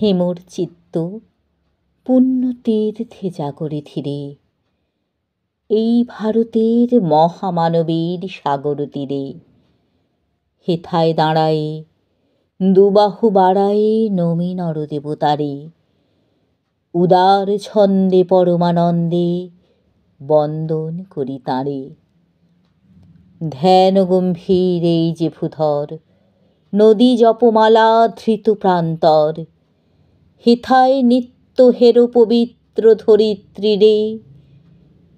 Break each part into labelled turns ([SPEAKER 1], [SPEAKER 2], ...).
[SPEAKER 1] হেমর চিত্ত পুণ্য তীর্থে জাগরে ধীরে, এই ভারতের মহামানবের সাগর তীরে। হেথায় দাঁড়ায়ে দুবাহু বাড়ায়ে নমি নরদেবতারে, উদার ছন্দে পরমানন্দে বন্দন করি তাঁরে। ধ্যান গম্ভীর এই যে ভূধর, নদী জপমালা ধৃত প্রান্তর। হেথায় নিত্য হের পবিত্র ধরিত্রীরে,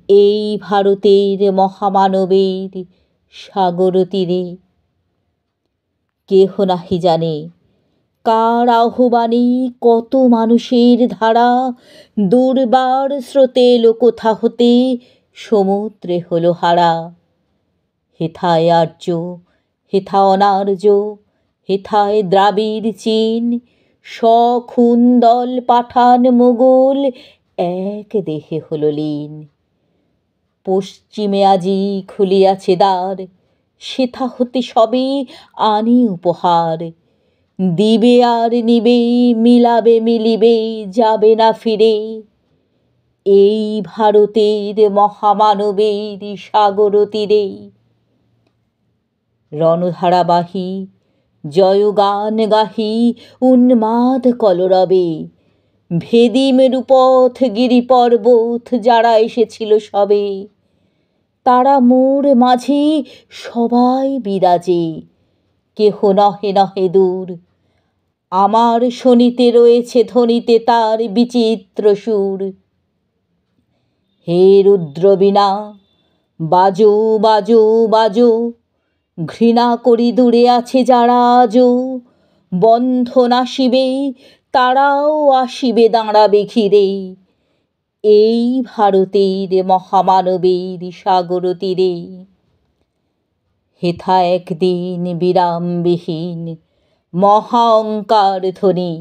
[SPEAKER 1] এই ভারতের মহামানবের সাগর তীরে। কেহ নাহি জানে কার আহ্বানে কত মানুষের ধারা, দুর্বার স্রোতে এলো কোথা হতে সমুদ্রে হলো হারা। হেথায় আর্য, হেথা অনার্য, হেথায় দ্রাবিড় চীন, সখুন দল পাঠান মোগল এক দেহে হলো লীন। পশ্চিমে আজি খুলিয়াছে দ্বার, সেথা হতে সবে আনি উপহার। দিবে আর নিবে, মিলাবে মিলিবে, যাবে না ফিরে, এই ভারতের মহামানবের সাগর তীরে। রণধারাবাহী জয়গান গাহি উন্মাদ কলরবে, ভেদি মেরুপথ গিরি পর্বত যারা এসেছিল সবে। তারা মোর মাঝে সবাই বিরাজে, কেহ নহে নহে দূর। আমার শোনিতে রয়েছে ধ্বনিতে তার বিচিত্র সুর। হে রুদ্রবীণা বাজো বাজো বাজো, ঘৃণা করি দূরে আছে যারা আজো। বন্ধন আসিবে তারাও আসিবে দাঁড়াবে ঘিরে, এই ভারতের মহামানবের সাগর তীরে। হেথা একদিন বিরামবিহীন মহা ওঙ্কার ধ্বনি,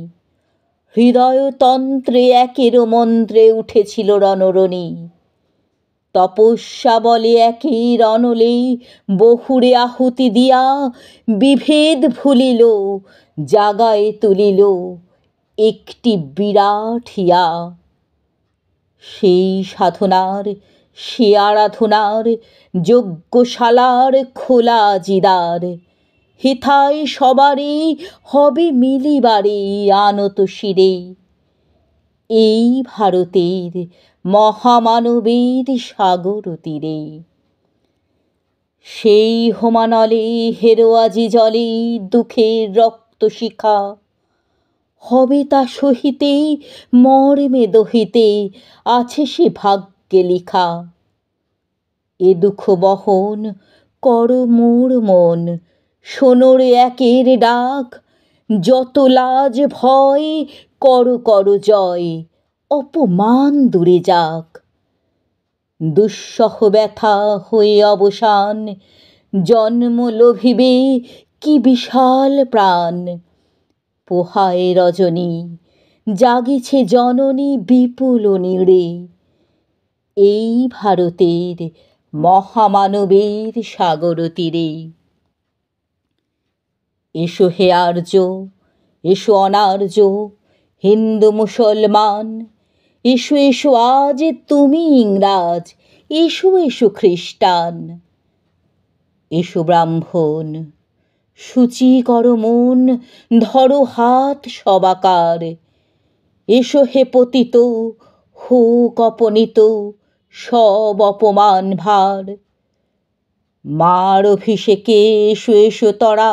[SPEAKER 1] হৃদয়তন্ত্রে একের মন্ত্রে উঠেছিল রণরণি। তপস্যা বলে একের অনলে বহুরে আহুতি দিয়া, বিভেদ ভুলিল জাগায় তুলিল একটি বিরাট হিয়া। সেই সাধনার সে আরাধনার যজ্ঞশালার খোলা জিদার। হেথায় সবারই হবে মিলিবারে আনত শিরে, এই ভারতের মহামানবের সাগর তীরে। সেই হোমানলে হেরো আজি জলে দুঃখের রক্ত শিখা, হবে তা সহিতে মর্মে দহিতে আছে সে ভাগ্যে লিখা। এ দুঃখ বহন কর মোর মন, শোনো রে একের ডাক। যত লাজ ভয় কর কর জয়, অপমান দূরে যাক। দুঃসহ ব্যথা হয়ে অবসান, জন্ম লোভিবে কি বিশাল প্রাণ। পোহায় রজনী জাগিছে জননী বিপুল নীড়ে, এই ভারতের মহামানবের সাগর তীরে। এসো হে আর্য, এসো অনার্য, হিন্দু মুসলমান, এসো এসো আজ তুমি ইংরাজ, এসো এসো খ্রিস্টান। এসো ব্রাহ্মণ সূচি করো মন, ধরো হাত সবাকার। এসো হে পতিত, হোক অপনীত সব অপমান ভার। মার অভিষেকে এসো এসো তরা,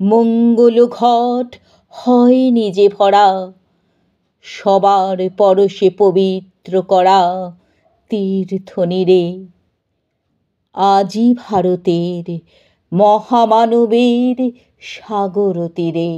[SPEAKER 1] মঙ্গল ঘট হয় নিজে ভরা। সবার পরশে পবিত্র করা তীর্থ নীরে, আজি ভারতের মহামানবের সাগর তীরে।